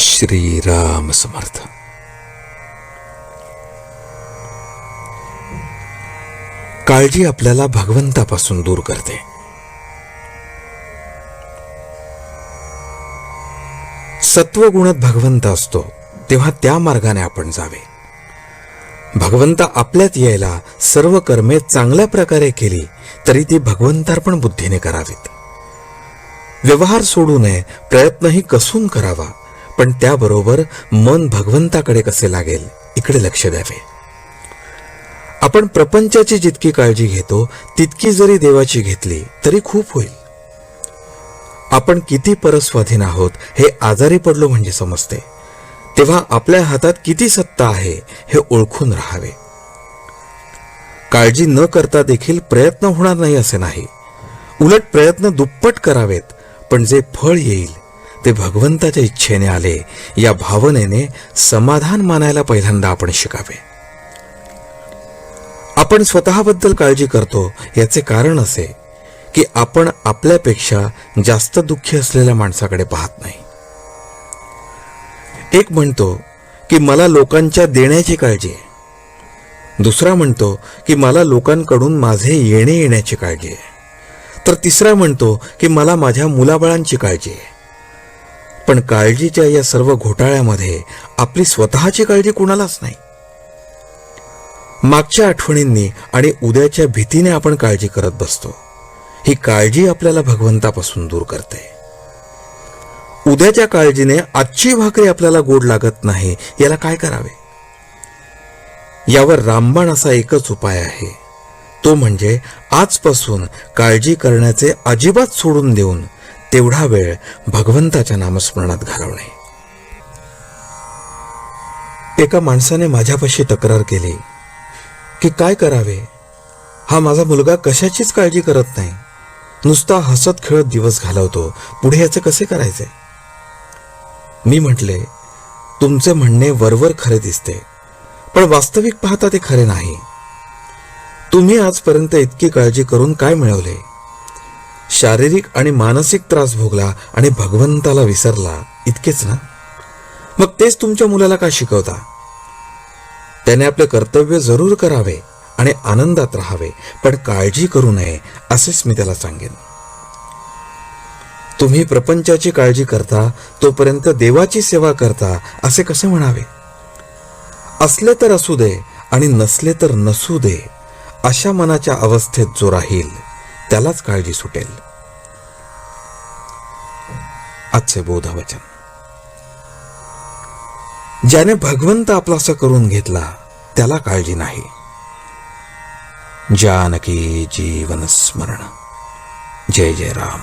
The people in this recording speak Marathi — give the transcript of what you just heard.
श्रीराम समर्थ. काळजी आपल्याला भगवंतापासून दूर करते. सत्वगुणात भगवंत असतो तेव्हा त्या मार्गाने आपण जावे. भगवंत आपल्यात यायला सर्व कर्मे चांगल्या प्रकारे केली तरी ती भगवंतार्पण बुद्धीने करावीत. व्यवहार सोडू नये, प्रयत्नही कसून करावा, पण त्याबरोबर मन भगवंताकडे कसे लागेल इकडे लक्ष द्यावे. आपण प्रपंचाची जितकी काळजी घेतो तितकी जरी देवाची घेतली तरी खूप होईल. आपण किती परस्वाधीन आहोत हे आजारी पडलो म्हणजे समजते. तेव्हा आपल्या हातात किती सत्ता आहे हे ओळखून राहावे. काळजी न करता देखील प्रयत्न होणार नाही असे नाही, उलट प्रयत्न दुप्पट करावेत, पण जे फळ येईल ते भगवंताच्या इच्छेने आले या भावनेने समाधान मानायला पहिल्यांदा आपण शिकावे. आपण स्वतःबद्दल काळजी करतो याचे कारण असे की आपण आपल्यापेक्षा जास्त दुःखी असलेल्या माणसाकडे पाहत नाही. एक म्हणतो की मला लोकांच्या देण्याची काळजी आहे, दुसरा म्हणतो की मला लोकांकडून माझे येणे येण्याची काळजी आहे, तर तिसरा म्हणतो की मला माझ्या मुलाबाळांची काळजी आहे. पण काळजीच्या या सर्व घोटाळ्यामध्ये आपली स्वतःची काळजी कुणालाच नाही. मागच्या आठवणींनी आणि उद्याच्या भीतीने आपण काळजी करत बसतो. ही काळजी आपल्याला भगवंतापासून दूर करते. उद्याच्या काळजीने आजची भाकरी आपल्याला गोड लागत नाही, याला काय करावे? यावर रामबाण असा एकच उपाय आहे, तो म्हणजे आजपासून काळजी करण्याचे अजिबात सोडून देऊन तेवढा वेळ भगवंताच्या नामस्मरणात घालवणे. एका माणसाने माझ्यापाशी तक्रार केली की काय करावे, हा माझा मुलगा कशाचीच काळजी करत नाही, नुसता हसत खेळत दिवस घालवतो, पुढे याचे कसे करायचे? मी म्हटले, तुमचे म्हणणे वरवर खरे दिसते, पण वास्तविक पाहता ते खरे नाही. तुम्ही आजपर्यंत इतकी काळजी करून काय मिळवले? शारीरिक आणि मानसिक त्रास भोगला आणि भगवंताला विसरला, इतकेच ना? मग तेच तुमच्या मुलाला का शिकवता? त्याने आपले कर्तव्य जरूर करावे आणि आनंदात राहावे, पण काळजी करू नये असेच मी त्याला सांगेन. तुम्ही प्रपंचाची काळजी करता तोपर्यंत देवाची सेवा करता असे कसे म्हणावे? असले तर असू दे आणि नसले तर नसू दे, अशा मनाच्या अवस्थेत जो राहील त्यालाच काळजी सुटेल. आजचे बोधवचन. ज्याने भगवंत आपलासा करून घेतला त्याला काळजी नाही. जानकी जीवन स्मरण. जय जय राम.